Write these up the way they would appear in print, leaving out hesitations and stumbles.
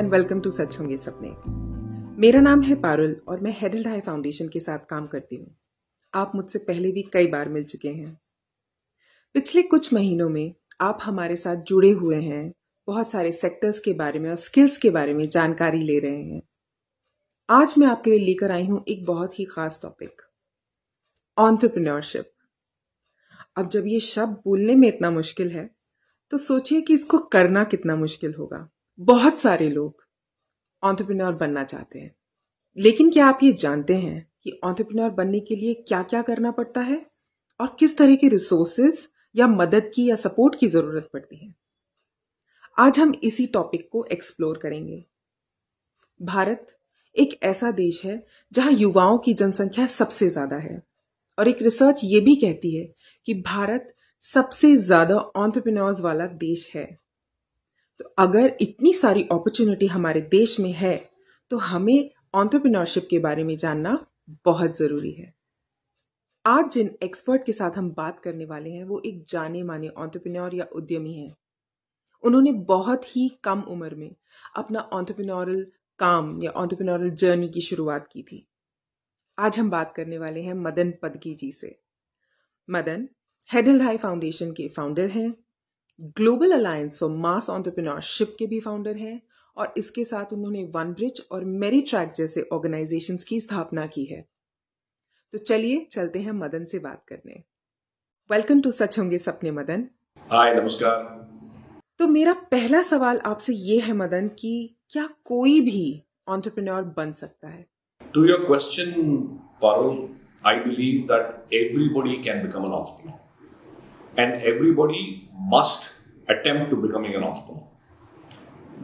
And welcome to such होंगे सपने। मेरा नाम है पारुल और मैं हेडल्ड हाई फाउंडेशन के साथ काम करती हूँ। आप मुझसे पहले भी कई बार मिल चुके हैं। पिछले कुछ महीनों में आप हमारे साथ जुड़े हुए हैं, बहुत सारे सेक्टर्स के बारे में और स्किल्स के बारे में जानकारी ले रहे हैं। आज मैं आपके लिए लेकर आई हूँ एक बहुत ही खास टॉपिक, एंटरप्रेन्योरशिप। अब जब ये शब्द बोलने में इतना मुश्किल है तो सोचिए कि इसको करना कितना मुश्किल होगा। बहुत सारे लोग एंटरप्रेन्योर बनना चाहते हैं, लेकिन क्या आप ये जानते हैं कि एंटरप्रेन्योर बनने के लिए क्या क्या करना पड़ता है और किस तरह के रिसोर्सेज या मदद की या सपोर्ट की जरूरत पड़ती है। आज हम इसी टॉपिक को एक्सप्लोर करेंगे। भारत एक ऐसा देश है जहां युवाओं की जनसंख्या सबसे ज्यादा है और एक रिसर्च ये भी कहती है कि भारत सबसे ज्यादा एंटरप्रेन्योर्स वाला देश है। तो अगर इतनी सारी अपॉर्चुनिटी हमारे देश में है तो हमें एंटरप्रेन्योरशिप के बारे में जानना बहुत जरूरी है। आज जिन एक्सपर्ट के साथ हम बात करने वाले हैं वो एक जाने माने एंटरप्रेन्योर या उद्यमी हैं। उन्होंने बहुत ही कम उम्र में अपना एंटरप्रेन्योरल काम या एंटरप्रेन्योरल जर्नी की शुरुआत की थी। आज हम बात करने वाले हैं मदन पदकी जी से। मदन हेडल्ड हाई फाउंडेशन के फाउंडर हैं, global alliance for mass entrepreneurship के भी फाउंडर हैं और इसके साथ उन्होंने वन ब्रिज और मेरी ट्रैक जैसे ऑर्गेनाइजेशंस की स्थापना की है। तो चलिए चलते हैं मदन से बात करने। वेलकम टू सच होंगे सपने मदन। हाय नमस्कार। तो मेरा पहला सवाल आपसे ये है मदन कि क्या कोई भी एंटरप्रेन्योर बन सकता है? To your question, Parul, I believe that everybody can become an entrepreneur, and everybody must attempt to becoming an entrepreneur.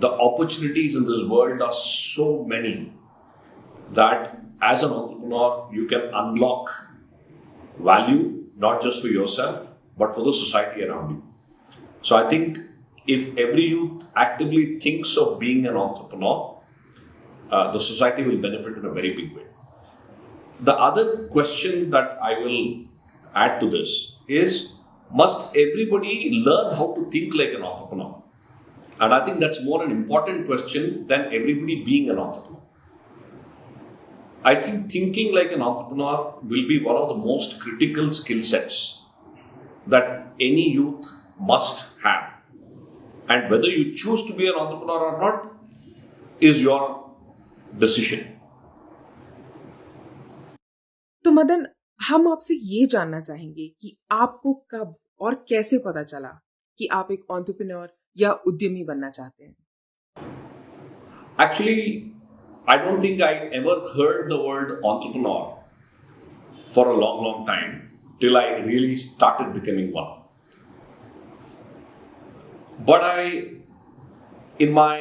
The opportunities in this world are so many that as an entrepreneur you can unlock value not just for yourself but for the society around you. So I think if every youth actively thinks of being an entrepreneur, the society will benefit in a very big way. The other question that I will add to this is, must everybody learn how to think like an entrepreneur? And I think that's more an important question than everybody being an entrepreneur. I think thinking like an entrepreneur will be one of the most critical skill sets that any youth must have. And whether you choose to be an entrepreneur or not is your decision. तो मदन, हम आपसे ये जानना चाहेंगे कि आपको कब और कैसे पता चला कि आप एक एंटरप्रेन्योर या उद्यमी बनना चाहते हैं? Actually, I don't think I ever heard the word entrepreneur for a long, long time till I really started becoming one. But in my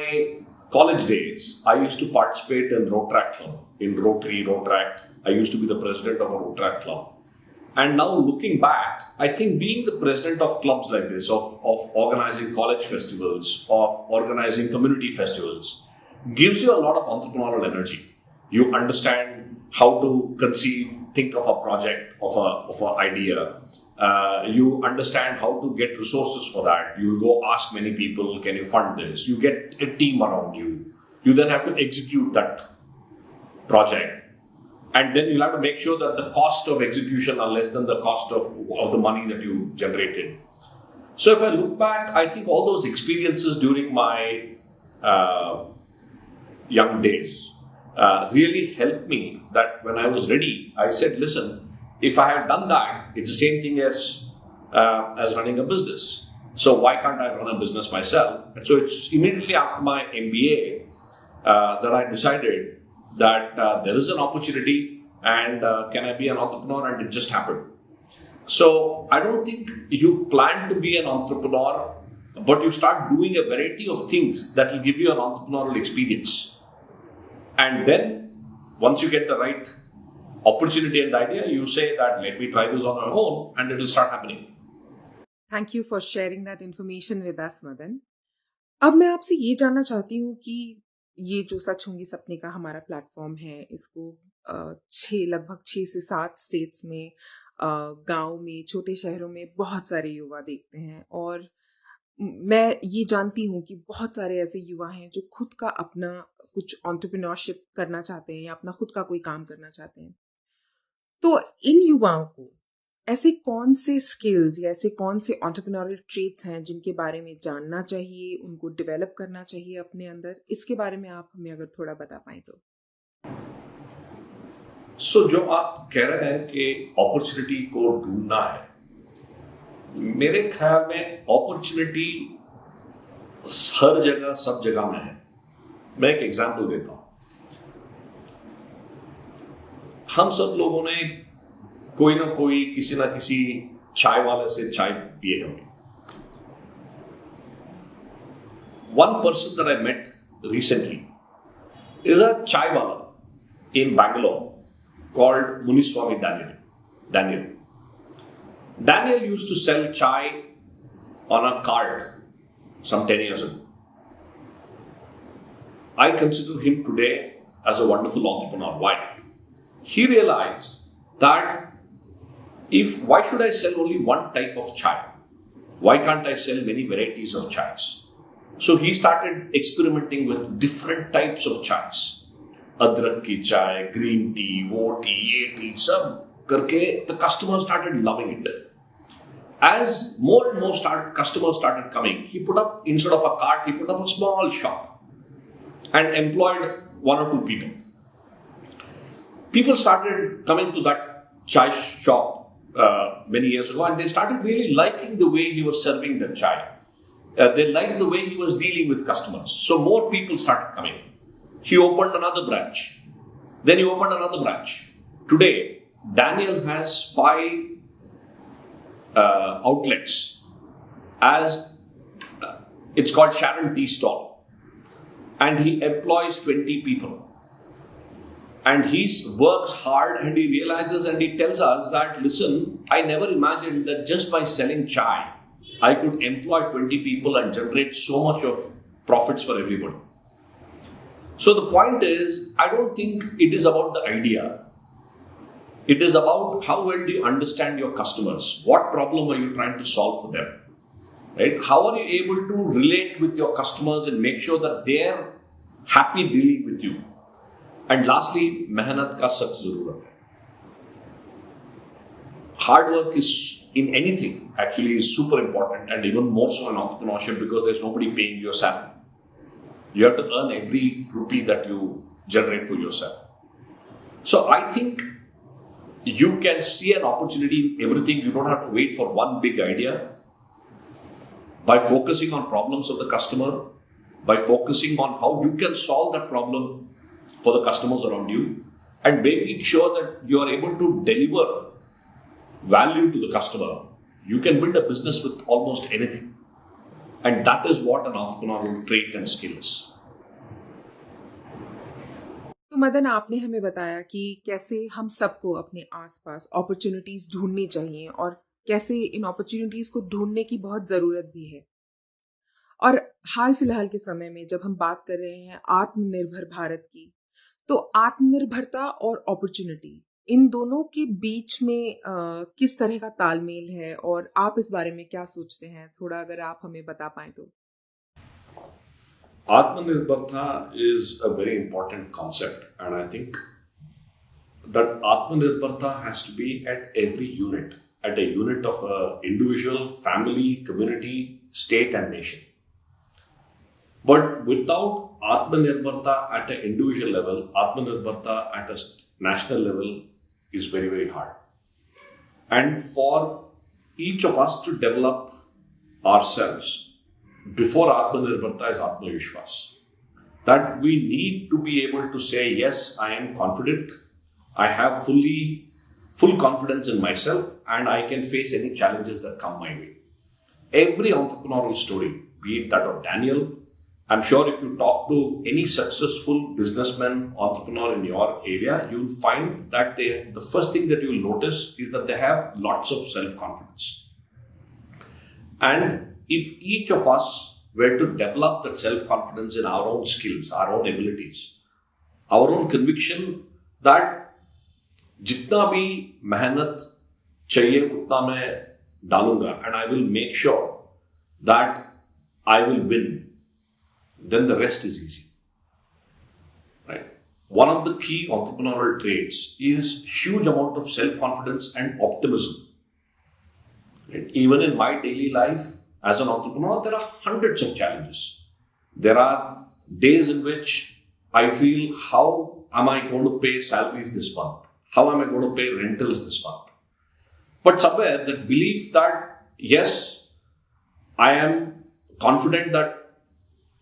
college days, I used to participate in Rotaract Club, in Rotary, Rotaract. I used to be the president of a Rotaract Club. And now looking back, I think being the president of clubs like this, of organizing college festivals, of organizing community festivals, gives you a lot of entrepreneurial energy. You understand how to conceive, think of a project, of an idea. You understand how to get resources for that. You go ask many people, can you fund this? You get a team around you. You then have to execute that project. And then you'll have to make sure that the cost of execution are less than the cost of the money that you generated. So if I look back, I think all those experiences during my young days really helped me, that when I was ready, I said, listen, if I have done that, it's the same thing as running a business. So why can't I run a business myself? And so it's immediately after my MBA that I decided that there is an opportunity and can I be an entrepreneur, and it just happened. So I don't think you plan to be an entrepreneur, but you start doing a variety of things that will give you an entrepreneurial experience. And then once you get the right opportunity and idea, you say that let me try this on my own, and it will start happening. Thank you for sharing that information with us Madan. अब मैं आपसे ये जानना चाहती हूँ कि ये जो सच होंगे सपने का हमारा प्लेटफॉर्म है, इसको लगभग 6 से 7 स्टेट्स में, गांव में, छोटे शहरों में बहुत सारे युवा देखते हैं और मैं ये जानती हूँ कि बहुत सारे ऐसे युवा हैं जो खुद का अपना कुछ एंटरप्रेन्योरशिप करना चाहते हैं या अपना खुद का कोई काम करना चाहते हैं। तो इन युवाओं को ऐसे कौन से स्किल्स या ऐसे कौन से एंटरप्रेन्योरियल ट्रेट्स हैं जिनके बारे में जानना चाहिए, उनको डेवलप करना चाहिए अपने अंदर? इसके बारे में आप हमें अगर थोड़ा बता पाएँ तो। जो आप कह रहे हैं कि अपॉर्चुनिटी को ढूंढना है, मेरे ख्याल में अपॉर्चुनिटी हर जगह सब जगह में है। मैं एक एग्जांपल देता हूं। हम सब लोगों ने कोई ना कोई किसी ना किसी चाय वाले से चाय पिए होंगे। One person that I met recently is a chai wala in Bangalore called Muniswamy Daniel. Daniel used to sell chai on a cart some 10 years ago. I consider him today as a wonderful entrepreneur. Why? He realized that why should I sell only one type of chai? Why can't I sell many varieties of chais? So he started experimenting with different types of chais. Adrak ki chai, green tea, wo tea, ye tea, sab karke the customers started loving it. As more and more customers started coming, he put up, instead of a cart, he put up a small shop and employed one or two people. People started coming to that chai shop many years ago, and they started really liking the way he was serving the chai. They liked the way he was dealing with customers. So more people started coming. He opened another branch. Then he opened another branch. Today, Daniel has 5 outlets. It's called Sharon Tea Stall. And he employs 20 people. And he works hard, and he realizes and he tells us that, listen, I never imagined that just by selling chai, I could employ 20 people and generate so much of profits for everybody. So the point is, I don't think it is about the idea. It is about how well do you understand your customers? What problem are you trying to solve for them? Right? How are you able to relate with your customers and make sure that they're happy dealing with you? And lastly, मेहनत का सख्त जरूरत है. Hard work is in anything actually is super important, and even more so in entrepreneurship because there's nobody paying your salary. You have to earn every rupee that you generate for yourself. So I think you can see an opportunity in everything. You don't have to wait for one big idea. By focusing on problems of the customer, by focusing on how you can solve that problem for the customers around you, and making sure that you are able to deliver value to the customer, you can build a business with almost anything. And that is what an entrepreneurial trait and skill is. तो मदन, आपने हमें बताया कि कैसे हम सबको अपने आसपास अपॉर्चुनिटीज ढूंढनी चाहिए और कैसे इन अपॉर्चुनिटीज को ढूंढने की बहुत ज़रूरत भी है। और हाल फिलहाल के समय में जब हम बात कर रहे हैं आत्मनिर्भर भारत की, तो आत्मनिर्भरता और अपॉर्चुनिटी इन दोनों के बीच में किस तरह का तालमेल है और आप इस बारे में क्या सोचते हैं? थोड़ा अगर आप हमें बता पाएं तो। Atmanirbharta is a very important concept, and I think that Atmanirbharta has to be at every unit, at a unit of a individual, family, community, state and nation. But without Atmanirbharta at an individual level, Atmanirbharta at a national level is very, very hard. And for each of us to develop ourselves, before Atmanirbharta is Atmavishwas. That we need to be able to say, yes, I am confident, I have full confidence in myself, and I can face any challenges that come my way. Every entrepreneurial story, be it that of Daniel, I'm sure if you talk to any successful businessman, entrepreneur in your area, you'll find that the first thing that you'll notice is that they have lots of self-confidence. And if each of us were to develop that self-confidence in our own skills, our own abilities, our own conviction that जितना भी मेहनत चाहिए उतना मैं डालूंगा, and I will make sure that I will win, then the rest is easy. Right? One of the key entrepreneurial traits is huge amount of self-confidence and optimism. Right? Even in my daily life as an entrepreneur, there are hundreds of challenges. There are days in which I feel, how am I going to pay salaries this month? How am I going to pay rentals this month? But somewhere that belief that, yes, I am confident that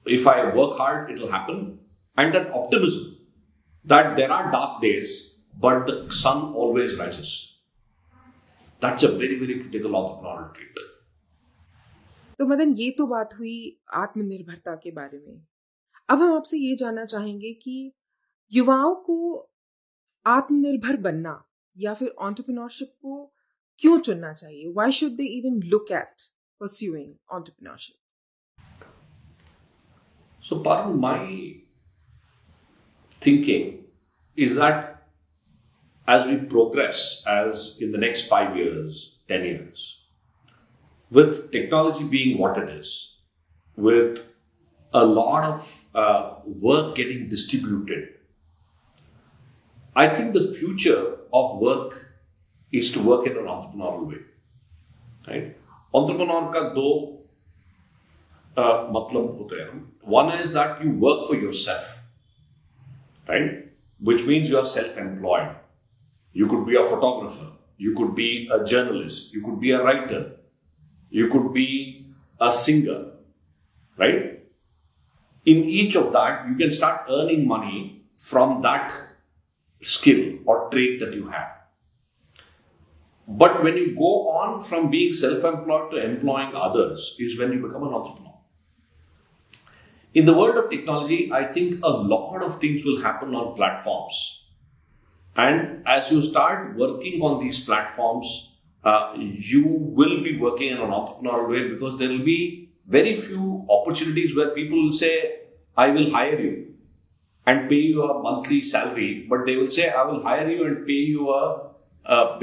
if I work hard, it will happen. And that optimism that there are dark days, but the sun always rises. That's a very, very critical entrepreneurial trait. तो मदन, ये तो बात हुई आत्मनिर्भरता के बारे में। अब हम आपसे ये जानना चाहेंगे कि युवाओं को आत्मनिर्भर बनना या फिर एंटरप्रेन्योरशिप को क्यों चुनना चाहिए? Why should they even look at pursuing entrepreneurship? So, Parul, my thinking is that as we progress, as in the next 5 years, 10 years, with technology being what it is, with a lot of work getting distributed, I think the future of work is to work in an entrepreneurial way. Right? Entrepreneur का दो मतलब होते हैं. One is that you work for yourself, right? Which means you are self-employed. You could be a photographer, you could be a journalist, you could be a writer, you could be a singer, right? In each of that, you can start earning money from that skill or trait that you have. But when you go on from being self-employed to employing others is when you become an entrepreneur. In the world of technology, I think a lot of things will happen on platforms. And as you start working on these platforms, you will be working in an entrepreneurial way because there will be very few opportunities where people will say, I will hire you and pay you a monthly salary, but they will say, I will hire you and pay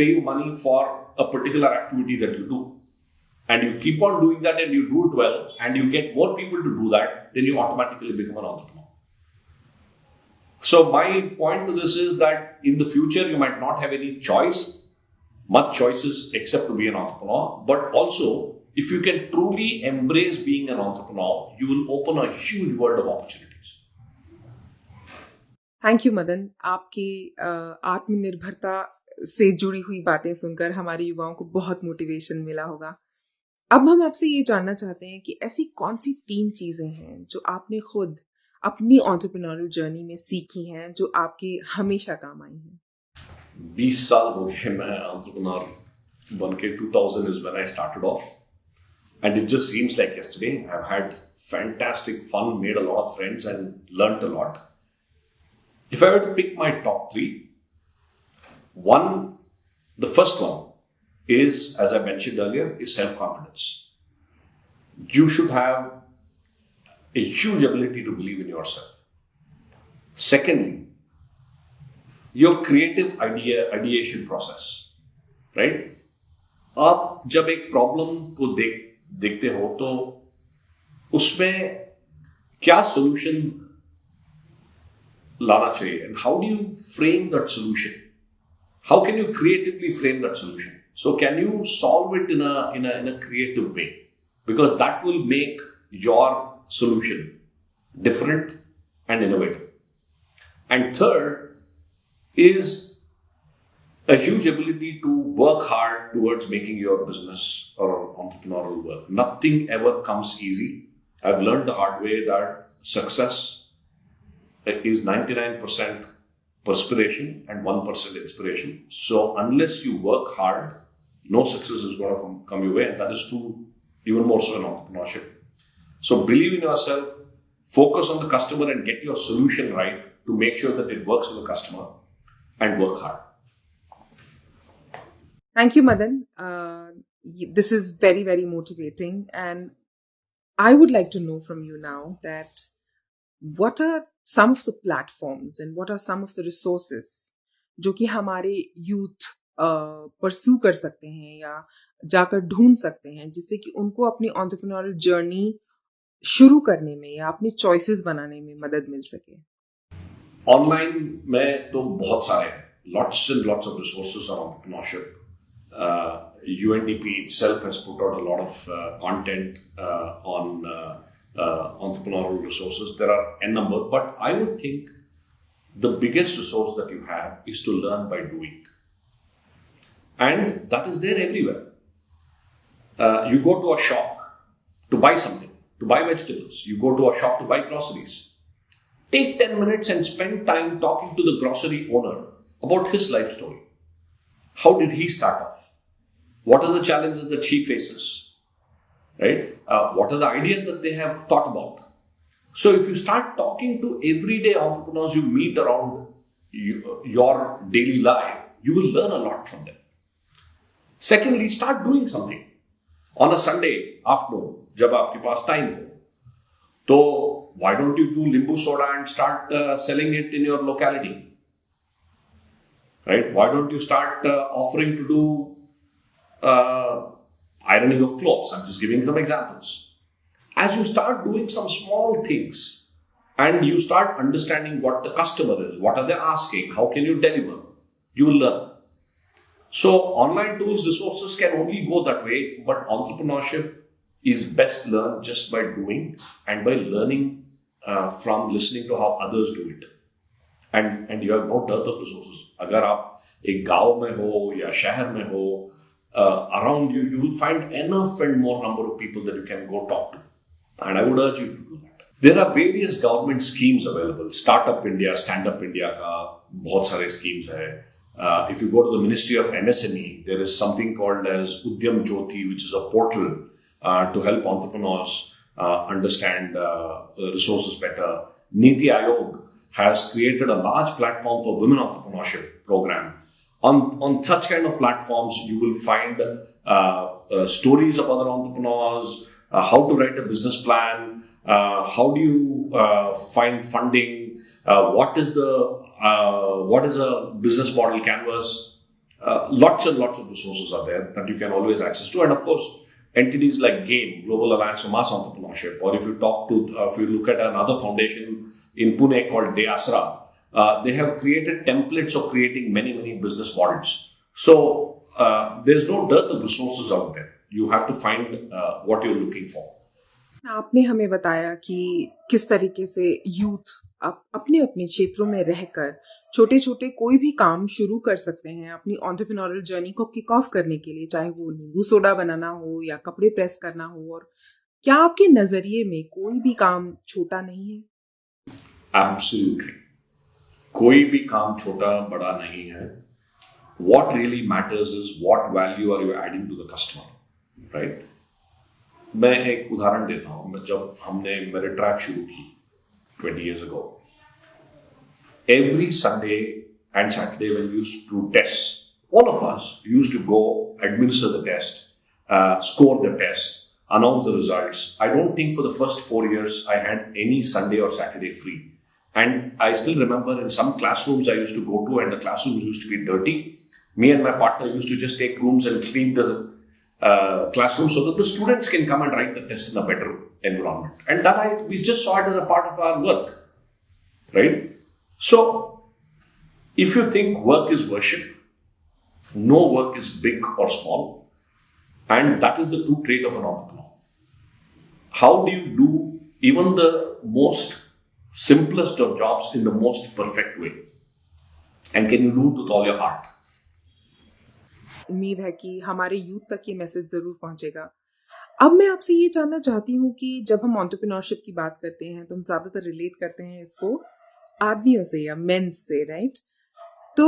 you money for a particular activity that you do. And you keep on doing that and you do it well and you get more people to do that, then you automatically become an entrepreneur. So my point to this is that in the future, you might not have any choice, much choices except to be an entrepreneur. But also, if you can truly embrace being an entrepreneur, you will open a huge world of opportunities. Thank you Madan. आपकी आत्मनिर्भरता से जुड़ी हुई बातें सुनकर हमारे युवाओं को बहुत मोटिवेशन मिला होगा। अब हम आपसे ये जानना चाहते हैं कि ऐसी कौन सी 3 चीजें हैं जो आपने खुद अपनी एंटरप्रेन्योरियल जर्नी में सीखी हैं जो आपके हमेशा काम आई हैं? 20 साल हो गए मैं एंटरप्रेन्योर बनके. 2000 is when I started off, and it just seems like yesterday. I've had fantastic fun, made a lot of friends, and learned a lot. If I were to pick my top 3, the first one is, as I mentioned earlier, is self-confidence. You should have a huge ability to believe in yourself. Secondly, your creative ideation process, right? आप जब एक problem को देखते हो तो उसमें क्या solution लाना चाहिए, and how do you frame that solution? How can you creatively frame that solution? So can you solve it in a creative way? Because that will make your solution different and innovative. And third is a huge ability to work hard towards making your business or entrepreneurial work. Nothing ever comes easy. I've learned the hard way that success is 99% perspiration and 1% inspiration. So unless you work hard, no success is going to come your way. And that is true even more so in entrepreneurship. So believe in yourself, focus on the customer and get your solution right to make sure that it works for the customer, and work hard. Thank you, Madan. This is very, very motivating. And I would like to know from you now that what are some of the platforms and what are some of the resources जो कि हमारे youth pursue कर सकते हैं या जाकर ढूंढ सकते हैं जिससे कि उनको अपनी एंटरप्रेन्योरियल जर्नी शुरू करने में या अपनी चॉइसेस बनाने में मदद मिल सके? ऑनलाइन में तो बहुत सारे हैं, lots and lots of resources on entrepreneurship. UNDP itself has put out a lot of content on entrepreneurial resources. There are a number, but I would think the biggest resource that you have is to learn by doing. And that is there everywhere. You go to a shop to buy something, to buy vegetables. You go to a shop to buy groceries. Take 10 minutes and spend time talking to the grocery owner about his life story. How did he start off? What are the challenges that she faces? Right? What are the ideas that they have thought about? So if you start talking to everyday entrepreneurs you meet around your daily life, you will learn a lot from them. Secondly, start doing something. On a Sunday afternoon, जब आपके पास time हो, तो why don't you do limbu soda and start selling it in your locality? Right? Why don't you start offering to do ironing of clothes? I'm just giving some examples. As you start doing some small things and you start understanding what the customer is, what are they asking, how can you deliver, you will learn. So online tools, resources can only go that way, but entrepreneurship is best learned just by doing and by learning from listening to how others do it. And you have no dearth of resources. अगर आप एक गांव में हो या शहर में हो, around you, you will find enough and more number of people that you can go talk to. And I would urge you to do that. There are various government schemes available. Startup India, Stand Up India का बहुत सारे schemes है. If you go to the Ministry of MSME, there is something called as Udyam Jyoti, which is a portal to help entrepreneurs understand resources better. Niti Aayog has created a large platform for women entrepreneurship program. On such kind of platforms, you will find stories of other entrepreneurs, how to write a business plan, how do you find funding, what is a business model canvas. Lots and lots of resources are there that you can always access to, and of course, entities like GAIN, Global Alliance for Mass Entrepreneurship, or if you look at another foundation in Pune called Deasra, they have created templates of creating many business models. So there's no dearth of resources out there. You have to find what you're looking for. आपने हमें बताया कि किस तरीके से youth अपने अपने क्षेत्रों में रहकर छोटे छोटे कोई भी काम शुरू कर सकते हैं अपनी एंटरप्रेन्योरियल जर्नी को किक ऑफ करने के लिए, चाहे वो नींबू सोडा बनाना हो या कपड़े प्रेस करना हो। और क्या आपके नजरिए में कोई भी काम छोटा नहीं है? Absolutely. कोई भी काम छोटा बड़ा नहीं है. What really matters is what value are you adding to the customer, right? मैं एक उदाहरण देता हूं. जब हमने मेरे ट्रैक शुरू की 20 years ago, every Sunday and Saturday when we used to do tests, all of us used to go administer the test, score the test, announce the results. I don't think for the first 4 years I had any Sunday or Saturday free. And I still remember in some classrooms I used to go to, and the classrooms used to be dirty. Me and my partner used to just take rooms and clean the classroom so that the students can come and write the test in a better environment. And that we just saw it as a part of our work, right? So, if you think work is worship, no work is big or small, and that is the true trait of an entrepreneur. How do you do even the most simplest of jobs in the most perfect way? And can you do it with all your heart? उम्मीद है कि हमारे youth तक ये message जरूर पहुंचेगा। अब मैं आपसे ये जानना चाहती हूँ कि जब हम एंटरप्रेन्योरशिप की बात करते हैं तो हम ज्यादातर रिलेट करते हैं इसको आदमियों से या मेंस से, राइट? तो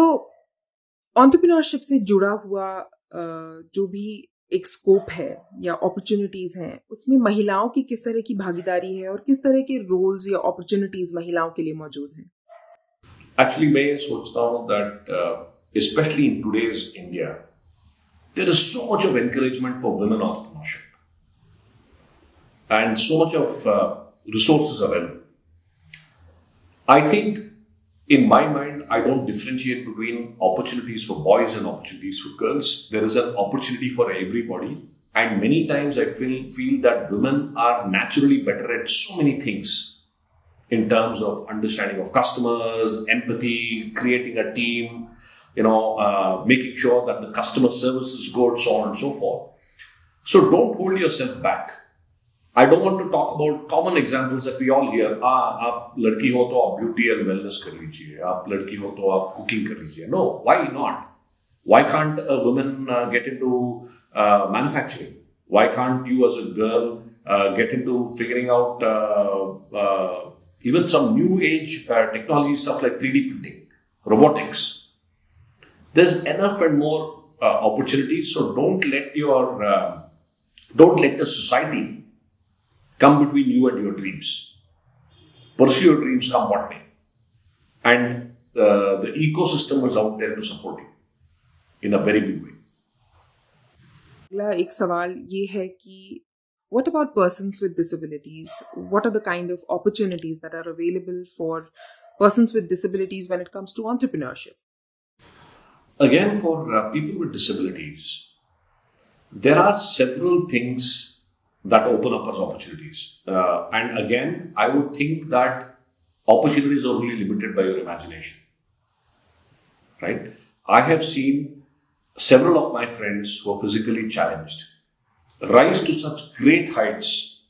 एंटरप्रेन्योरशिप से जुड़ा हुआ जो भी एक स्कोप है या अपॉर्चुनिटीज हैं, उसमें महिलाओं की किस तरह की भागीदारी है और किस तरह के रोल्स या अपॉर्चुनिटीज महिलाओं के लिए मौजूद हैं? एक्चुअली मैं ये सोचता हूँ that specially in today's India there is so much of encouragement for women entrepreneurship and so much of resources available. I think in my mind, I don't differentiate between opportunities for boys and opportunities for girls. There is an opportunity for everybody And many times I feel that women are naturally better at so many things in terms of understanding of customers, empathy, creating a team, making sure that the customer service is good, so on and so forth. So don't hold yourself back. I don't want to talk about common examples that we all hear. आप लड़की हो तो आप beauty and wellness कर लीजिए, आप लड़की हो तो आप cooking कर लीजिए. No, why not? Why can't a woman get into manufacturing? Why can't you as a girl get into figuring out even some new age technology stuff like 3D printing, robotics? There's enough and more opportunities. So don't let the society come between you and your dreams. Pursue your dreams, come what may. And the ecosystem is out there to support you in a very big way. अगला एक सवाल ये है कि what about persons with disabilities? What are the kind of opportunities that are available for persons with disabilities when it comes to entrepreneurship? Again, for people with disabilities, there are several things that open up as opportunities. And again, I would think that opportunities are only limited by your imagination. Right? I have seen several of my friends who are physically challenged rise to such great heights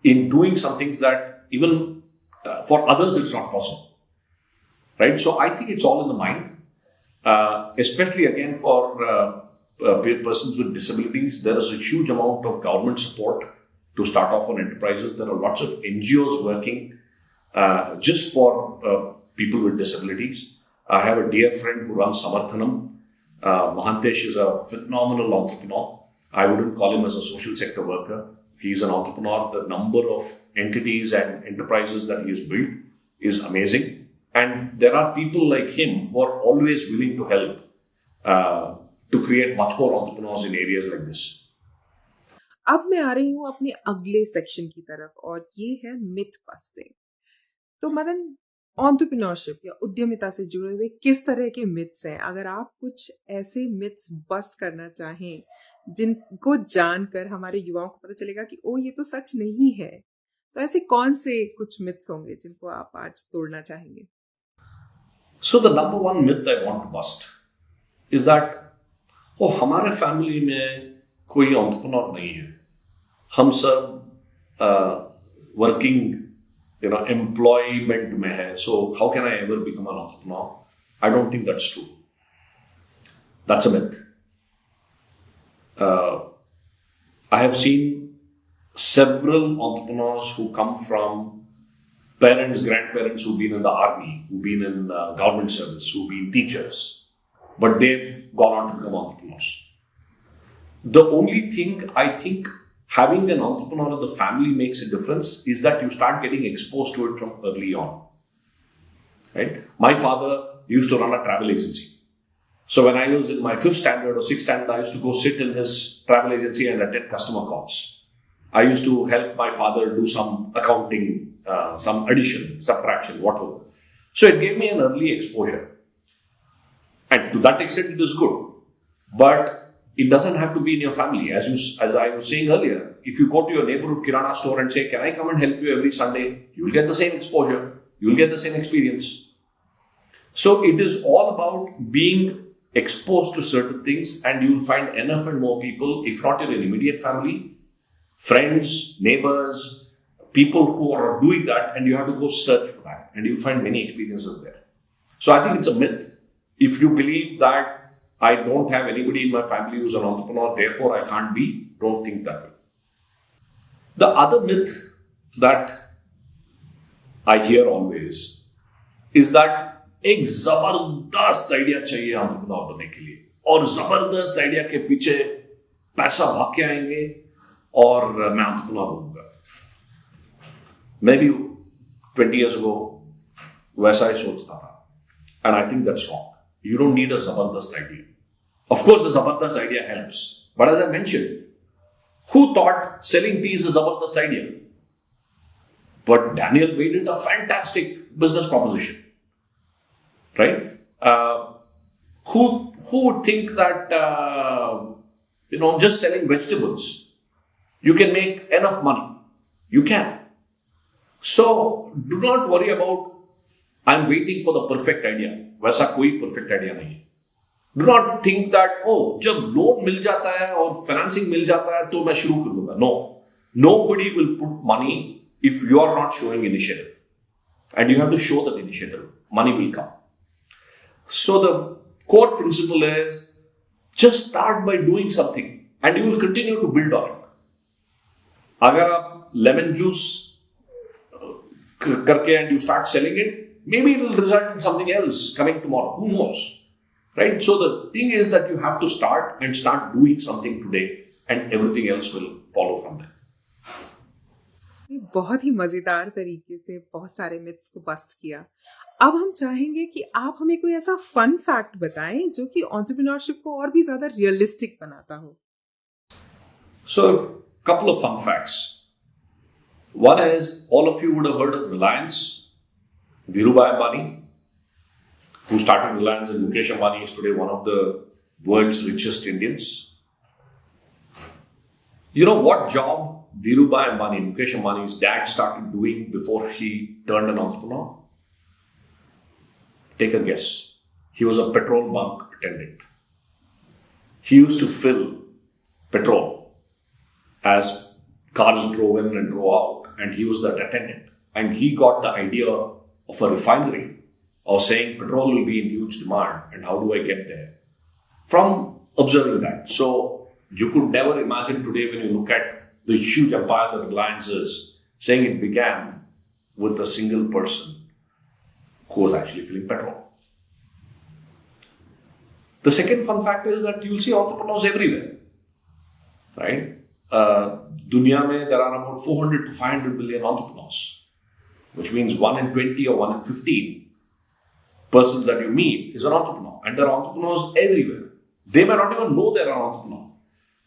in doing some things that even for others it's not possible. Right? So I think it's all in the mind. Especially again for persons with disabilities, there is a huge amount of government support to start off on enterprises. There are lots of NGOs working just for people with disabilities. I have a dear friend who runs Samarthanam. Mahantesh is a phenomenal entrepreneur. I wouldn't call him as a social sector worker. He's an entrepreneur. The number of entities and enterprises that he has built is amazing. And there are people like him who are always willing to help to create much more entrepreneurs in areas like this. अब मैं आ रही हूँ अपने अगले section की तरफ और ये है मिथ बस्टिंग. तो मदन, एंटरप्रेन्योरशिप या उद्यमिता से जुड़े हुए किस तरह के मिथ्स हैं? अगर आप कुछ ऐसे मिथ्स बस्ट करना चाहें जिनको जानकर हमारे युवाओं को पता चलेगा कि ओ ये तो सच नहीं है, तो ऐसे कौन से कुछ मिथ्स होंगे जिनको आप आज तोड़ना चाहेंगे? So the number one myth I want to bust is that हमारे फैमिली में कोई एंटरप्रेन्योर नहीं है, हम सब वर्किंग employment में है, so how can I ever become an entrepreneur? I don't think that's true. That's a myth. I have seen several entrepreneurs who come from parents, grandparents who've been in the army, who've been in government service, who've been teachers, but they've gone on to become entrepreneurs. The only thing I think having an entrepreneur in the family makes a difference is that you start getting exposed to it from early on. Right? My father used to run a travel agency. So when I was in my 5th standard or 6th standard, I used to go sit in his travel agency and attend customer calls. I used to help my father do some accounting, some addition, subtraction, whatever. So it gave me an early exposure. And to that extent, it is good. But it doesn't have to be in your family. As I was saying earlier, if you go to your neighborhood kirana store and say, can I come and help you every Sunday? You will get the same exposure. You will get the same experience. So it is all about being exposed to certain things, and you will find enough and more people, if not in your immediate family, friends, neighbors, people who are doing that, and you have to go search for that, and you'll find many experiences there. So I think it's a myth. If you believe that I don't have anybody in my family who's an entrepreneur, therefore I can't be, don't think that way. The other myth that I hear always is that एक जबरदस्त idea चाहिए entrepreneur बनने के लिए, और जबरदस्त idea के पीछे पैसा भाग के आएंगे और मैं एंटरप्रेन्योर बनूंगा. मैं भी 20 years ago वैसा ही सोचता था, and I think that's wrong. You don't need a जबरदस्त idea. Of course, the जबरदस्त idea helps, but as I mentioned, who thought selling tea is a जबरदस्त idea? But Daniel made it a fantastic business proposition. Right? Who would think that just selling vegetables You can make enough money. You can. So do not worry about I'm waiting for the perfect idea. वैसा कोई perfect idea नहीं है. Do not think that जब loan मिल जाता है और financing मिल जाता है तो मैं शुरू कर दूंगा. No. Nobody will put money if you are not showing initiative. And you have to show that initiative. Money will come. So the core principle is just start by doing something and you will continue to build on it. अगर आप lemon juice करके and you start selling it, maybe it will result in something else coming tomorrow. Who knows? Right? So the thing is that you have to start and start doing something today and everything else will follow from there. बहुत ही मजेदार तरीके से बहुत सारे myths को bast किया. अब हम चाहेंगे कि आप हमें कोई ऐसा फन फैक्ट बताएं जो कि एंटरप्रेन्योरशिप को और भी ज्यादा रियलिस्टिक बनाता हो. So, couple of fun facts. One is, all of you would have heard of Reliance. Dhirubhai Ambani, who started Reliance, and Mukesh Ambani is today one of the world's richest Indians. You know what job Dhirubhai Ambani, Mukesh Ambani's dad, started doing before he turned an entrepreneur? Take a guess. He was a petrol bunk attendant. He used to fill petrol as cars drove in and drove out, and he was that attendant. And he got the idea of a refinery, of saying petrol will be in huge demand, and how do I get there? From observing that. So, you could never imagine today when you look at the huge empire that Reliance is, saying it began with a single person who was actually filling petrol. The second fun fact is that you'll see entrepreneurs everywhere, right? Dunya mein there are about 400 to 500 billion entrepreneurs, which means 1 in 20 or 1 in 15 persons that you meet is an entrepreneur. And there are entrepreneurs everywhere. They may not even know they're an entrepreneur.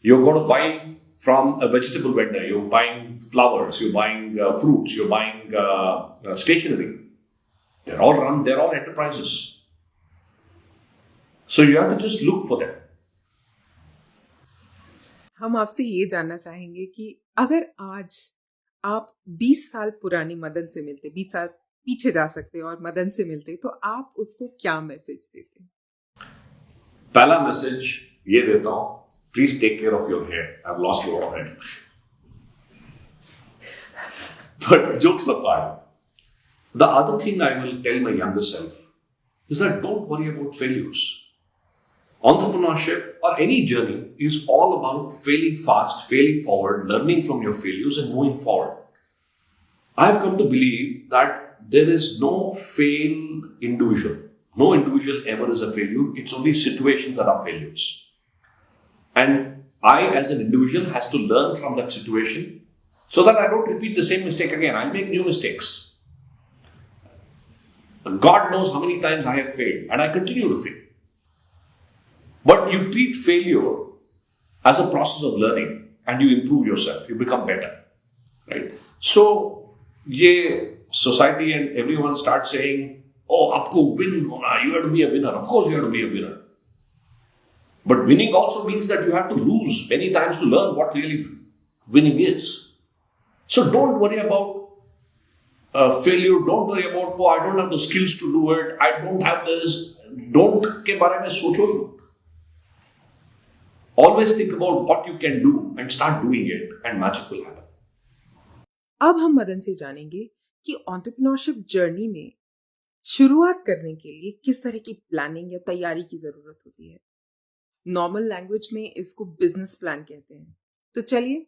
You're going to buy from a vegetable vendor, you're buying flowers, you're buying fruits, you're buying stationery. They're all enterprises. So you have to just look for them. हम आपसे ये जानना चाहेंगे कि अगर आज आप 20 साल पुरानी मदन से मिलते, 20 साल पीछे जा सकते और मदन से मिलते, तो आप उसको क्या मैसेज देते? पहला मैसेज ये देता हूं, please take care of your hair. I've lost a lot of hair. But jokes apart, the other thing I will tell my younger self is that don't worry about failures. Entrepreneurship or any journey is all about failing fast, failing forward, learning from your failures and moving forward. I've come to believe that there is no failed individual. No individual ever is a failure. It's only situations that are failures. And I, as an individual, has to learn from that situation so that I don't repeat the same mistake again. I'll make new mistakes. God knows how many times I have failed, and I continue to fail. But you treat failure as a process of learning, and you improve yourself. You become better, right? So, society and everyone starts saying, "Oh, aapko win hona. You have to be a winner." Of course, you have to be a winner. But winning also means that you have to lose many times to learn what really winning is. So don't worry about failure. Don't worry about, I don't have the skills to do it. I don't have this. Don't के बारे में सोचो ही मत. Always think about what you can do and start doing it, and magic will happen. अब हम मदन से जानेंगे कि एंटरप्रेन्योरशिप जर्नी में शुरुआत करने के लिए किस तरह की प्लानिंग या तैयारी की जरूरत होती है. नॉर्मल लैंग्वेज में इसको बिजनेस प्लान कहते हैं. तो चलिए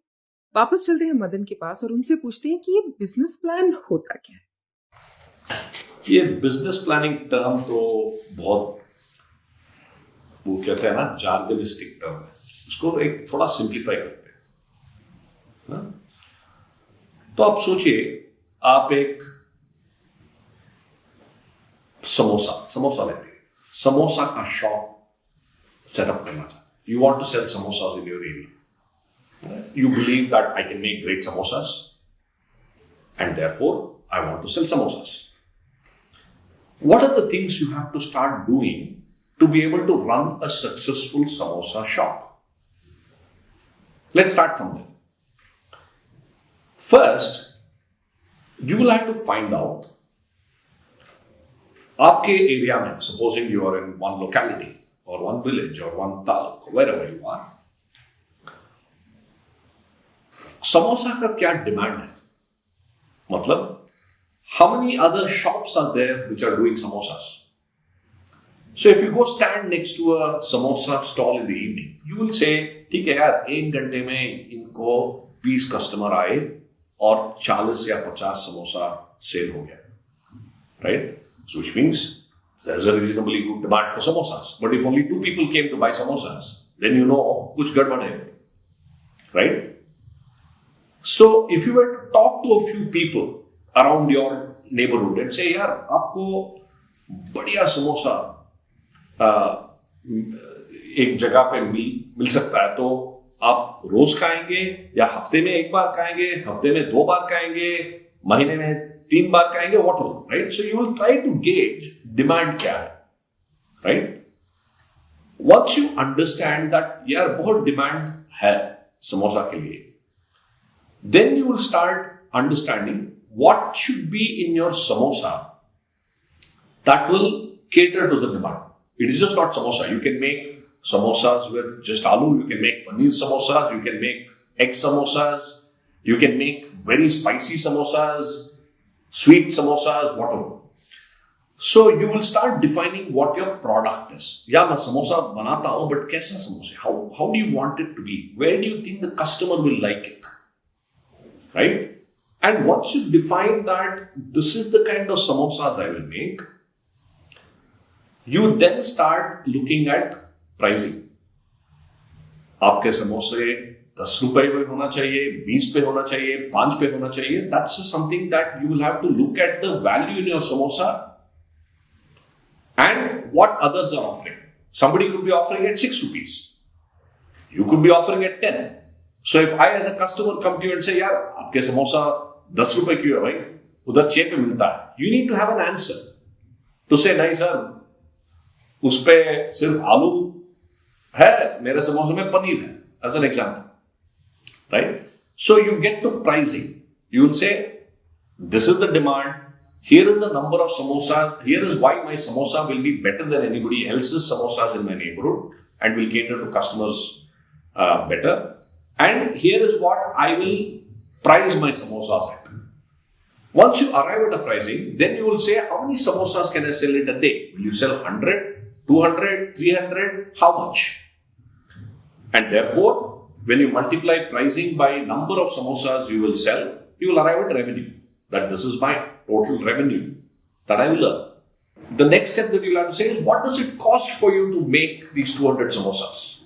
वापस चलते हैं मदन के पास और उनसे पूछते हैं कि ये बिजनेस प्लान होता क्या है. ये बिजनेस प्लानिंग टर्म तो बहुत, वो कहते हैं ना, जार्गनिस्टिक टर्म है. उसको एक थोड़ा सिंप्लीफाई करते हैं. तो आप सोचिए, आप एक समोसा लेते हैं, समोसा का शॉप सेटअप करना चाहते हैं. You want to sell samosas in your area. You believe that I can make great samosas, and therefore I want to sell samosas. What are the things you have to start doing to be able to run a successful samosa shop? Let's start from there. First, you will have to find out आपके area में, supposing you are in one locality or one village or one taluk, wherever you are, samosa का क्या demand है? मतलब, how many other shops are there which are doing samosas? So if you go stand next to a samosa stall in the evening, you will say, ठीक है यार, 1 घंटे में इनको 20 कस्टमर आए और 40 या 50 समोसा सेल हो गया, right? So which means there's a reasonably good demand for samosas. But if only 2 people came to buy samosas, then you know कुछ गड़बड़ है, right? So if you were to talk to a few people around your neighborhood and say, यार आपको बढ़िया समोसा एक जगह पे मिल सकता है, तो आप रोज खाएंगे या हफ्ते में 1 बार खाएंगे, हफ्ते में 2 बार खाएंगे, महीने में 3 बार खाएंगे, whatever, right? So you will try to gauge demand क्या है, right? Once you understand that यार बहुत demand है समोसा के लिए, then you will start understanding what should be in your samosa that will cater to the demand. It is just not samosa. You can make samosas with just aloo, you can make paneer samosas, you can make egg samosas, you can make very spicy samosas, sweet samosas, whatever. So you will start defining what your product is. Yeah, मैं samosa बनाता हूँ, but कैसा samosa? How do you want it to be? Where do you think the customer will like it? Right? And once you define that this is the kind of samosas I will make, you then start looking at pricing. आपके समोसे 10 रुपए पे होना चाहिए, 20 पे होना चाहिए, 5 पे होना चाहिए. That's something that you will have to look at the value in your samosa and what others are offering. Somebody could be offering at 6 rupees. You could be offering at 10. So if I as a customer come to you and say, यार आपके समोसा 10 रुपए क्यों है भाई, उधर 6 पे मिलता है, you need to have an answer to say, नहीं सर, उस पे सिर्फ आलू है, मेरे समोसे में पनीर है, as an example, right? So you get to pricing. You will say, this is the demand, here is the number of samosas, here is why my samosa will be better than anybody else's samosas in my neighborhood and will cater to customers better. And here is what I will price my samosas at. Once you arrive at a pricing, then you will say, how many samosas can I sell in a day? Will you sell 100, 200, 300? How much? And therefore, when you multiply pricing by number of samosas you will sell, you will arrive at revenue. That this is my total revenue that I will earn. The next step that you will have to say is, what does it cost for you to make these 200 samosas?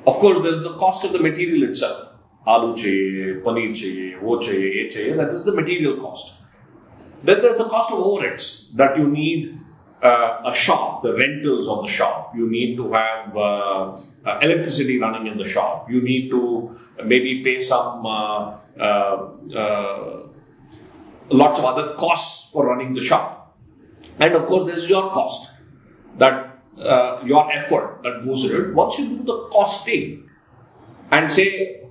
Of course, there is the cost of the material itself. Aloo chahiye, paneer chahiye, wo chahiye, ye chahiye. That is the material cost. Then there is the cost of overheads that you need a shop, the rentals of the shop. You need to have electricity running in the shop. You need to maybe pay some lots of other costs for running the shop. And of course, there is your cost, that your effort that goes into it. Once you do the costing and say,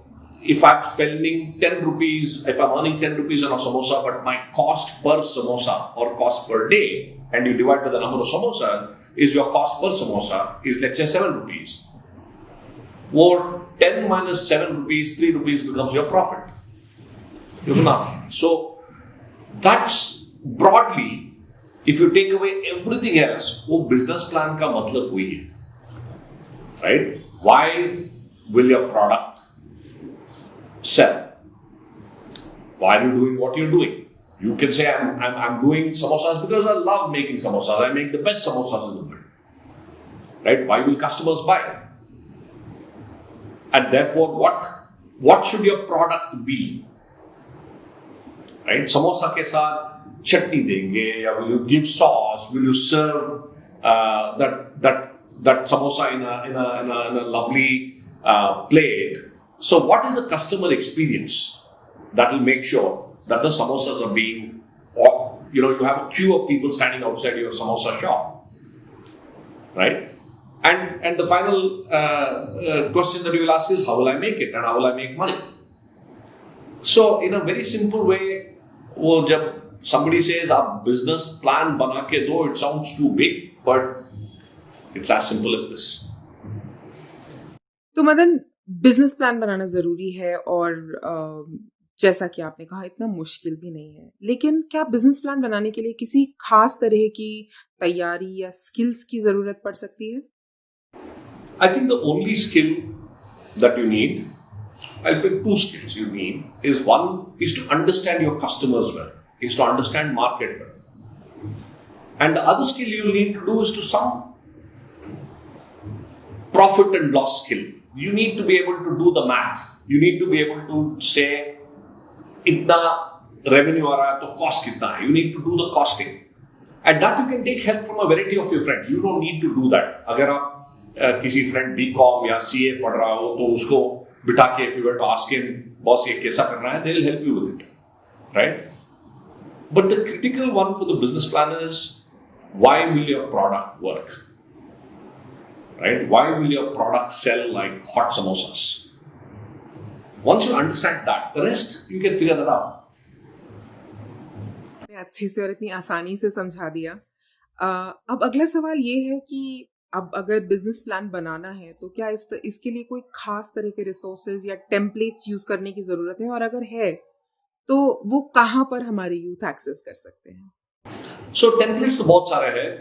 if I'm spending 10 rupees, if I'm earning 10 rupees on a samosa, but my cost per samosa or cost per day, and you divide by the number of samosas, is your cost per samosa is, let's say, 7 rupees. Or 10 minus 7 rupees, 3 rupees becomes your profit. Your munafa. So that's broadly, if you take away everything else, वो business plan का मतलब वही है, right? Why will your product sell? Why are you doing what you're doing? You can say, I'm doing samosas because I love making samosas. I make the best samosas in the world, right? Why will customers buy? And therefore, what should your product be? Right? Samosa के साथ chutney देंगे, या will you give sauce? Will you serve that samosa in a lovely plate? So what is the customer experience that will make sure that the samosas are being, or you have a queue of people standing outside your samosa shop, right? And the final question that you will ask is, how will I make it and how will I make money? So in a very simple way, वो जब somebody says आप business plan बना के दो, it sounds too big, but it's as simple as this. तो Madan, business plan बनाना ज़रूरी है और जैसा कि आपने कहा इतना मुश्किल भी नहीं है, लेकिन क्या बिजनेस प्लान बनाने के लिए किसी खास तरह की तैयारी या स्किल्स की ज़रूरत पड़ सकती है? I think the only skill that you need, I'll pick two skills you need, is one is to understand your customers well, is to understand market well. And the other skill you'll need to do is to some profit and loss skill. You need to be able to do the math. You need to be able to say, itna revenue aa raha hai, to cost kitna hai. You need to do the costing. And that you can take help from a variety of your friends. You don't need to do that. अगर आप किसी friend BCom या CA पढ़ रहा हो, तो उसको बिठा के if you were to ask him, boss ये कैसा करना है, they'll help you with it, right? But the critical one for the business planner is, why will your product work? Right? Why will your product sell like hot samosas? Once you understand that, the rest you can figure that out. अच्छे से और इतनी आसानी से समझा दिया। अब अगला सवाल ये है कि अब अगर बिजनेस प्लान बनाना है तो क्या इसके लिए कोई खास तरह के रिसोर्सेज या टेम्पलेट्स यूज करने की जरूरत है, और अगर है तो वो कहाँ पर हमारे यूथ एक्सेस कर सकते हैं? So templates तो बहुत सारे हैं.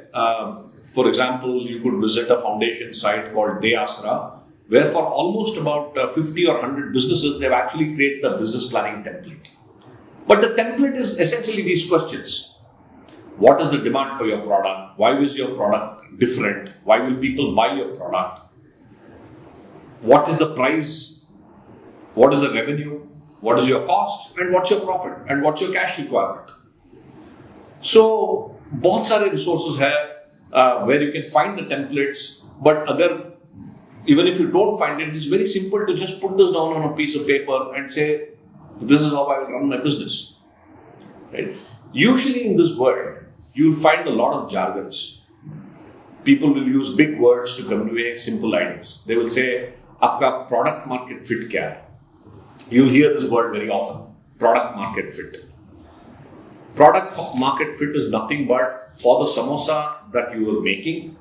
For example, you could visit a foundation site called Deyasra, where for almost about 50 or 100 businesses, they've actually created a business planning template. But the template is essentially these questions. What is the demand for your product? Why is your product different? Why will people buy your product? What is the price? What is the revenue? What is your cost? And what's your profit? And what's your cash requirement? So, बहुत सारे resources हैं where you can find the templates, but even if you don't find it, it's very simple to just put this down on a piece of paper and say, this is how I will run my business. Right? Usually in this world, you'll find a lot of jargons. People will use big words to convey simple ideas. They will say, आपका product market fit क्या है? You'll hear this word very often, product market fit. Product market fit is nothing but for the samosa that you were making,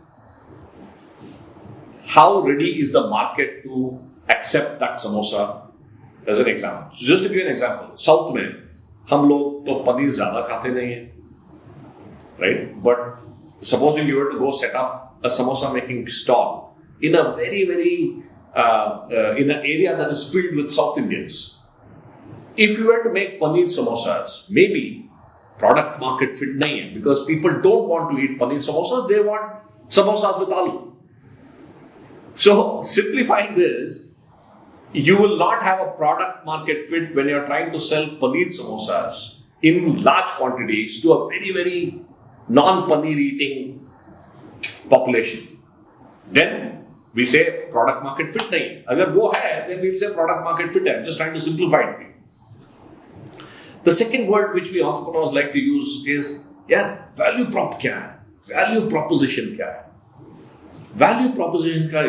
how ready is the market to accept that samosa? As an example. So just to give you an example, South में हम लोग तो पनीर ज़्यादा खाते नहीं हैं, right? But supposing you were to go set up a samosa making stall in a very, very in an area that is filled with South Indians. If you were to make paneer samosas, maybe product market fit nahi hai, because people don't want to eat paneer samosas, they want samosas with aloo. So simplifying this, you will not have a product market fit when you're trying to sell paneer samosas in large quantities to a very, very non-paneer eating population. Then we say product market fit nahi. Agar wo hai, then we'll say product market fit hai. I'm just trying to simplify it for you. The second word which we entrepreneurs like to use is, value prop kya hai? Value proposition kya hai? Value proposition ka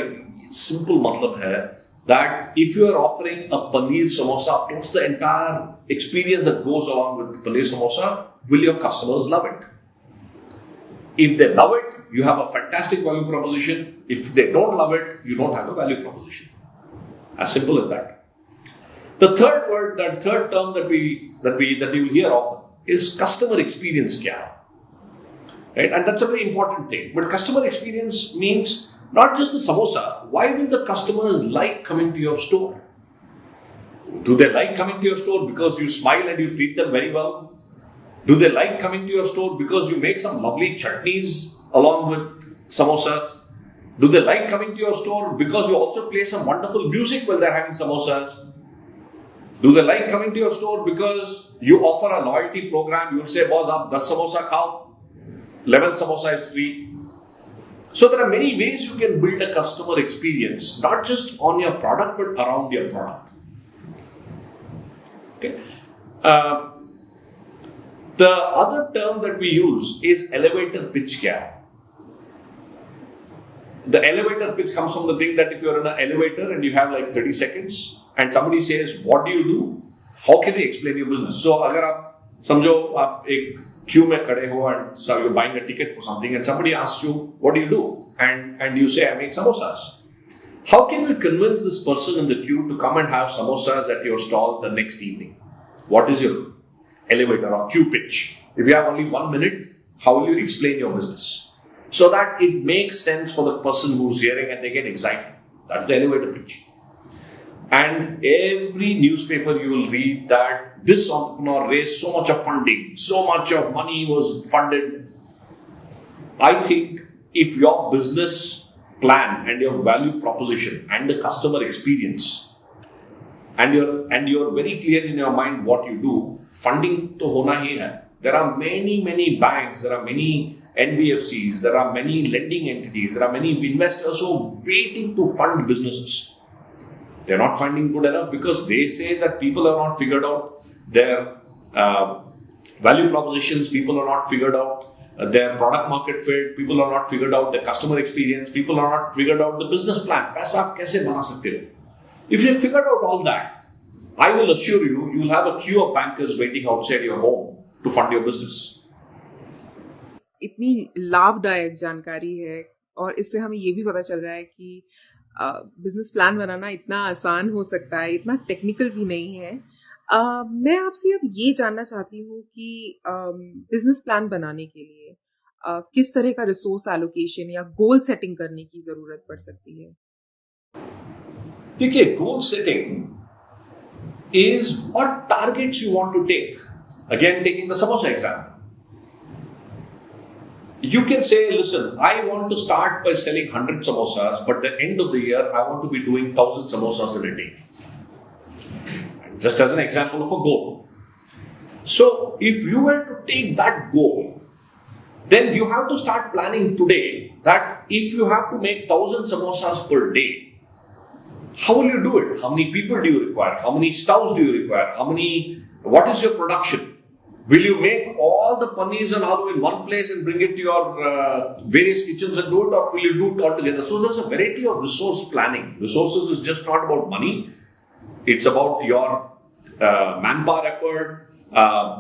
simple matlab hai that if you are offering a paneer samosa plus the entire experience that goes along with paneer samosa, will your customers love it? If they love it, you have a fantastic value proposition. If they don't love it, you don't have a value proposition. As simple as that. The third word, that third term that you will hear often is customer experience kya hai? Right? And that's a very important thing. But customer experience means not just the samosa. Why will the customers like coming to your store? Do they like coming to your store because you smile and you treat them very well? Do they like coming to your store because you make some lovely chutneys along with samosas? Do they like coming to your store because you also play some wonderful music while they're having samosas? Do they like coming to your store because you offer a loyalty program? You'll say, boss, aap 10 samosa khao, 11th samosa is free. So there are many ways you can build a customer experience, not just on your product, but around your product. Okay. The other term that we use is elevator pitch kya hai? The elevator pitch comes from the thing that if you're in an elevator and you have like 30 seconds and somebody says, what do you do? How can you explain your business? So अगर आप समझो आप एक queue में खड़े हो and so you're buying a ticket for something and somebody asks you, what do you do? And you say, I make samosas. How can you convince this person in the queue to come and have samosas at your stall the next evening? What is your elevator or queue pitch? If you have only 1 minute, how will you explain your business? So that it makes sense for the person who's hearing and they get excited. That's the elevator pitch. And every newspaper you will read that this entrepreneur raised so much of funding, so much of money was funded. I think if your business plan and your value proposition and the customer experience and you're very clear in your mind what you do, funding to hona hi hai. There are many banks, there are many NBFCs, there are many lending entities, there are many investors who are waiting to fund businesses. They're not finding good enough because they say that people have not figured out their value propositions, people are not figured out their product market fit, people are not figured out their customer experience, people are not figured out the business plan. पैसा आप कैसे बना सकते हो? If you figured out all that, I will assure you, you will have a queue of bankers waiting outside your home to fund your business. इतनी लाभदायक जानकारी है और इससे हमें ये भी पता चल रहा है कि बिजनेस प्लान बनाना इतना आसान हो सकता है, इतना टेक्निकल भी नहीं है। मैं आपसे अब ये जानना चाहती हूँ कि बिजनेस प्लान बनाने के लिए किस तरह का रिसोर्स एलोकेशन या गोल सेटिंग करने की जरूरत पड़ सकती है? देखिए, goal setting is what targets you want to take. Again, taking the samosa example. You can say, listen, I want to start by selling 100 samosas, but the end of the year, I want to be doing 1,000 samosas in a day. Just as an example of a goal. So, if you were to take that goal, then you have to start planning today that if you have to make 1,000 samosas per day, how will you do it? How many people do you require? How many stoves do you require? What is your production? Will you make all the paneers and aloo in one place and bring it to your various kitchens and do it, or will you do it all together? So there's a variety of resource planning. Resources is just not about money. It's about your manpower effort,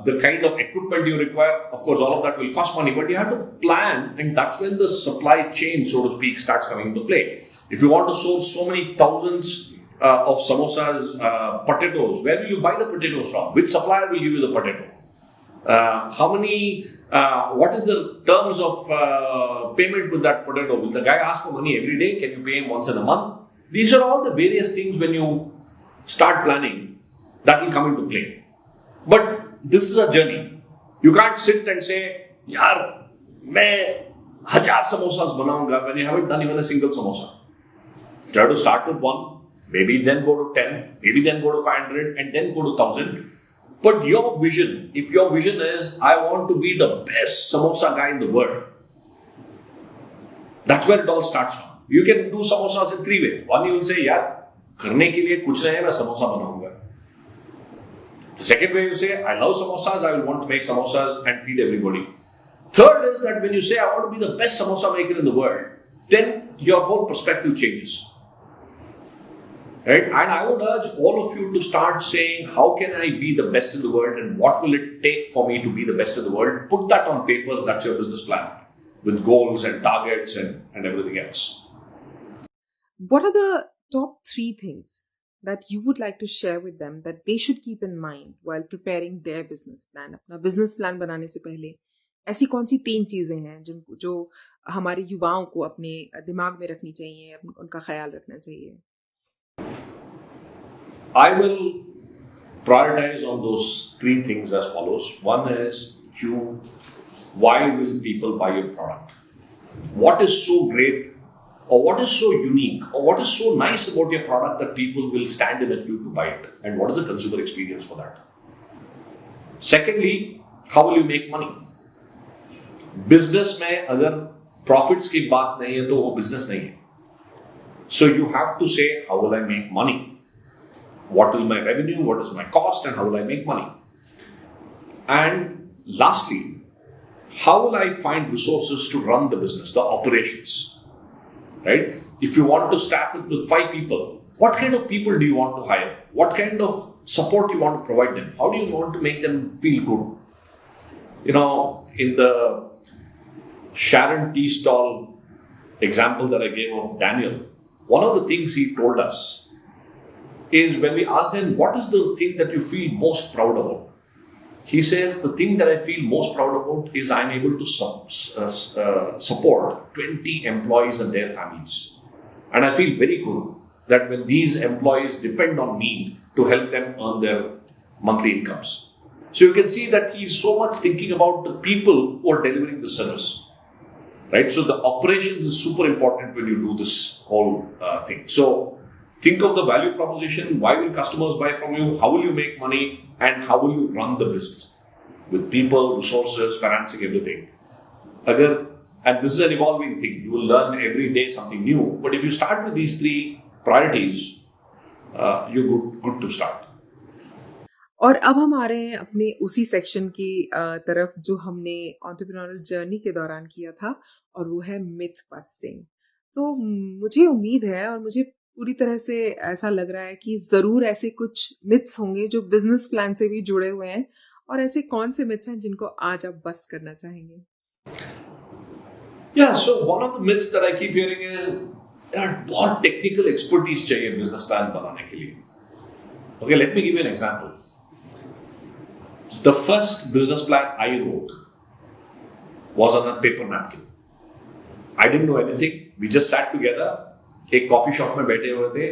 the kind of equipment you require. Of course, all of that will cost money, but you have to plan, and that's when the supply chain, so to speak, starts coming into play. If you want to source so many thousands of samosas, potatoes, where will you buy the potatoes from? Which supplier will give you the potato? What is the terms of payment with that potato? Will the guy ask for money every day? Can you pay him once in a month? These are all the various things when you start planning that will come into play. But this is a journey. You can't sit and say, yaar, main 1,000 samosas banaunga when you haven't done even a single samosa. Try to start with 1, maybe then go to 10, maybe then go to 500 and then go to 1,000. But your vision, if your vision is, I want to be the best samosa guy in the world, that's where it all starts from. You can do samosas in 3 ways. One, you will say, yaar, karne ke liye kuch nahi hai, main samosa banaunga. The second way you say, I love samosas, I will want to make samosas and feed everybody. Third is that when you say, I want to be the best samosa maker in the world, then your whole perspective changes. Right? And I would urge all of you to start saying, how can I be the best in the world and what will it take for me to be the best in the world? Put that on paper, that's your business plan with goals and targets and everything else. What are the top 3 things that you would like to share with them that they should keep in mind while preparing their business plan? अपना business plan बनाने से पहले ऐसी कौन सी 3 चीजें हैं जो हमारे युवाओं को अपने दिमाग में रखनी चाहिए, उनका ख्याल रखना चाहिए? I will prioritize on those 3 things as follows. One is why will people buy your product? What is so great or what is so unique or what is so nice about your product that people will stand in a queue to buy it? And what is the consumer experience for that? Secondly, how will you make money? Business में अगर profits की बात नहीं है तो वो business नहीं है. So you have to say, how will I make money? What is my revenue? What is my cost? And how will I make money? And lastly, how will I find resources to run the business, the operations? Right? If you want to staff it with 5 people, what kind of people do you want to hire? What kind of support you want to provide them? How do you want to make them feel good? In the Sharon tea stall example that I gave of Daniel, one of the things he told us is when we asked him, what is the thing that you feel most proud about? He says, the thing that I feel most proud about is I'm able to support 20 employees and their families. And I feel very good that when these employees depend on me to help them earn their monthly incomes. So you can see that he's so much thinking about the people who are delivering the service. Right? So the operations is super important when you do this whole thing. So think of the value proposition. Why will customers buy from you? How will you make money? And how will you run the business? With people, resources, financing, everything. And this is an evolving thing. You will learn every day something new. But if you start with these three priorities, you're good to start. और अब हम आ रहे हैं अपने उसी section की तरफ जो हमने एंटरप्रेन्योरियल जर्नी के दौरान किया था, और वो है मिथ बस्टिंग। तो मुझे उम्मीद है और मुझे पूरी तरह से ऐसा लग रहा है कि ज़रूर ऐसे कुछ मिथ्स होंगे जो बिजनेस प्लान से भी जुड़े हुए हैं, और ऐसे कौन से मिथ्स हैं जिनको आज आप बस्ट करना चाहेंगे? Yeah, so one of the myths that I keep hearing is बहुत टेक्निकल एक्सपर्टीज चाहिए बिजनेस प्लान बनाने के लिए. Okay, let me give you an example. The first business plan I wrote was on a paper napkin. I didn't know anything. We just sat together. एक coffee shop में बैठे हुए थे.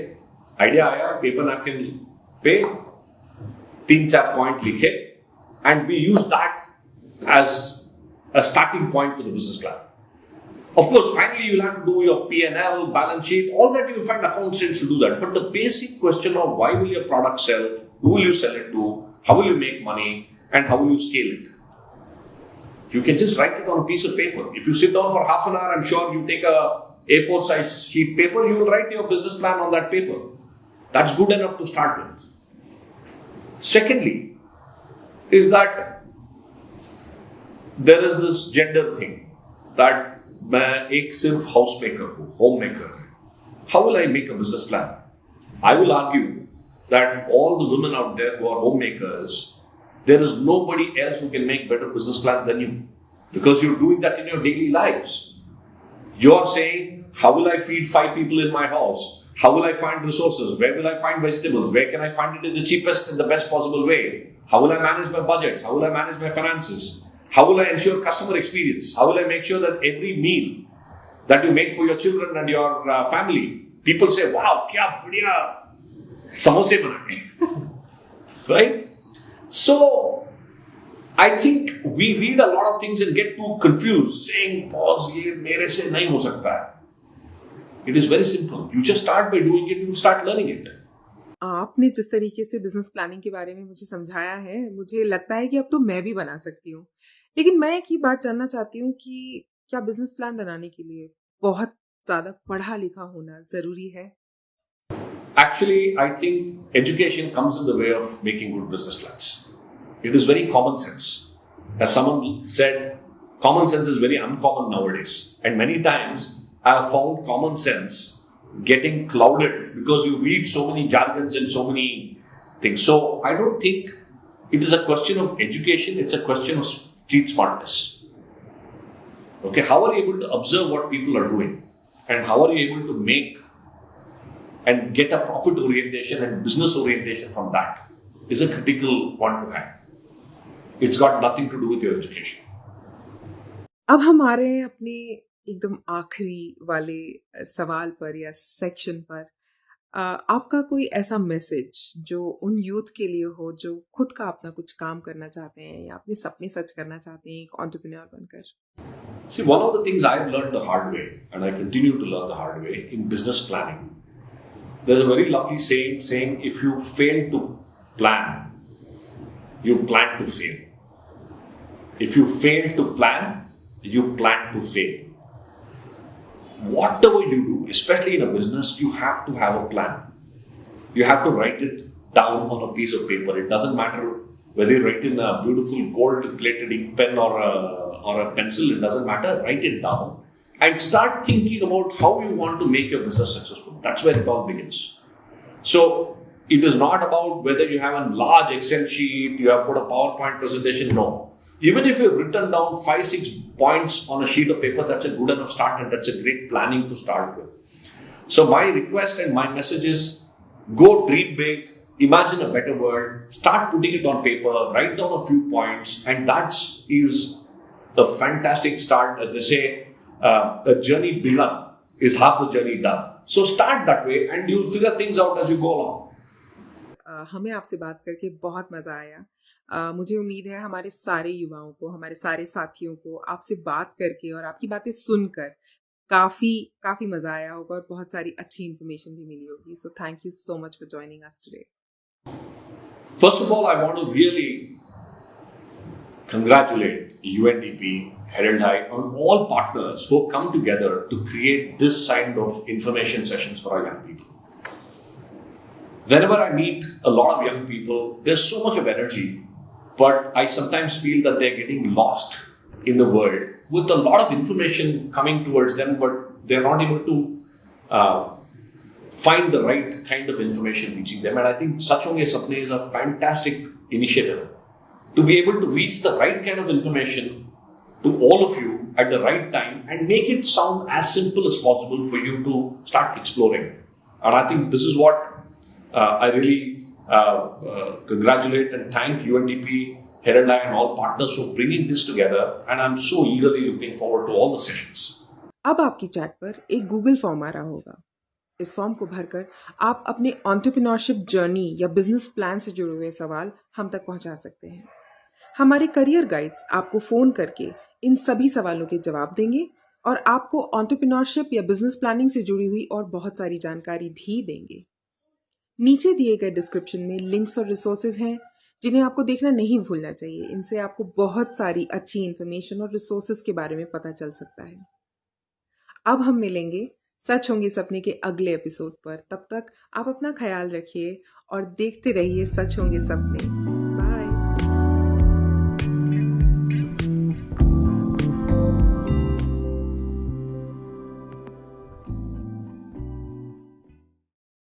Idea आया, paper napkin पे 3-4 point लिखे, and we used that as a starting point for the business plan. Of course, finally you'll have to do your P&L, balance sheet, all that you will find accountants to do that. But the basic question of why will your product sell, who will you sell it to, how will you make money, and how will you scale it? You can just write it on a piece of paper. If you sit down for half an hour, I'm sure you take a A4 size sheet paper, you will write your business plan on that paper. That's good enough to start with. Secondly, is that there is this gender thing that मैं एक सिर्फ house maker हूं, home maker हूं. How will I make a business plan? I will argue that all the women out there who are homemakers, there is nobody else who can make better business plans than you, because you're doing that in your daily lives. You're saying, how will I feed 5 people in my house? How will I find resources? Where will I find vegetables? Where can I find it in the cheapest and the best possible way? How will I manage my budgets? How will I manage my finances? How will I ensure customer experience? How will I make sure that every meal that you make for your children and your family, people say, wow, kya badhiya samosa banaye. Right? So, I think we read a lot of things and get too confused, saying, boss, ye mere se nahi ho sakta hai. It is very simple. You just start by doing it, you start learning it. आपने जिस तरीके से business planning के बारे में मुझे समझाया है, मुझे लगता है कि अब तो मैं भी बना सकती हूँ। लेकिन मैं एक ही बात जानना चाहती हूँ कि क्या बिजनेस प्लान बनाने के लिए बहुत ज़्यादा पढ़ा लिखा होना ज़रूरी है? Actually, I think education comes in the way of making good business plans. It is very common sense. As someone said, common sense is very uncommon nowadays. And many times, I have found common sense getting clouded because you read so many jargons and so many things. So, I don't think it is a question of education, it's a question of street smartness. Okay, how are you able to observe what people are doing? And how are you able to make and get a profit orientation and business orientation from that is a critical one to have. It's got nothing to do with your education. अब हम आ रहे हैं अपने एकदम आखिरी वाले सवाल पर या सेक्शन पर। आपका कोई ऐसा मैसेज जो उन यूथ के लिए हो जो खुद का अपना कुछ काम करना चाहते हैं या अपने सपने सच करना चाहते हैं एक एंटरप्रेन्योर बनकर? See, one of the things I've learned the hard way, and I continue to learn the hard way in business planning, there's a very lovely saying, if you fail to plan, you plan to fail. If you fail to plan, you plan to fail. Whatever you do, especially in a business, you have to have a plan. You have to write it down on a piece of paper. It doesn't matter whether you write in a beautiful gold-plated ink pen or a pencil. It doesn't matter. Write it down and start thinking about how you want to make your business successful. That's where it all begins. So it is not about whether you have a large Excel sheet, you have put a PowerPoint presentation. No. Even if you've written down 5-6 points on a sheet of paper, that's a good enough start, and that's a great planning to start with. So my request and my message is, go dream big, imagine a better world, start putting it on paper, write down a few points, and that is a fantastic start. As they say, a journey begun is half the journey done. So start that way and you'll figure things out as you go along. हमें आपसे बात करके बहुत मज़ा आया। मुझे उम्मीद है हमारे सारे युवाओं को, हमारे सारे साथियों को आपसे बात करके और आपकी बातें सुनकर काफ़ी काफ़ी मज़ा आया होगा और बहुत सारी अच्छी इन्फॉर्मेशन भी मिली होगी। So thank you so much for joining us today. First of all, I want to really congratulate UNDP, Herald High, on all partners who come together to create this kind of information sessions for our young people. Whenever I meet a lot of young people, there's so much of energy, but I sometimes feel that they're getting lost in the world with a lot of information coming towards them, but they're not able to find the right kind of information reaching them. And I think Sach Honge Sapne is a fantastic initiative to be able to reach the right kind of information to all of you at the right time and make it sound as simple as possible for you to start exploring. And I think this is what I really congratulate and thank UNDP, Herald High and all partners for bringing this together, and I'm so eagerly looking forward to all the sessions. अब आपकी chat पर एक Google form आ रहा होगा। इस form को भरकर आप अपने एंटरप्रेन्योरशिप जर्नी या बिजनेस प्लान से जुड़े हुए सवाल हम तक पहुंचा सकते हैं। हमारे करियर गाइड्स आपको फ़ोन करके इन सभी सवालों के जवाब देंगे और आपको एंटरप्रेन्योरशिप या बिजनेस प्लानिंग से जुड़ी हुई और बहुत सारी जानकारी भी देंगे। नीचे दिए गए डिस्क्रिप्शन में लिंक्स और रिसोर्सेज हैं जिन्हें आपको देखना नहीं भूलना चाहिए। इनसे आपको बहुत सारी अच्छी इन्फॉर्मेशन और रिसोर्सेज के बारे में पता चल सकता है। अब हम मिलेंगे सच होंगे सपने के अगले एपिसोड पर। तब तक आप अपना ख्याल रखिए और देखते रहिए सच होंगे सपने।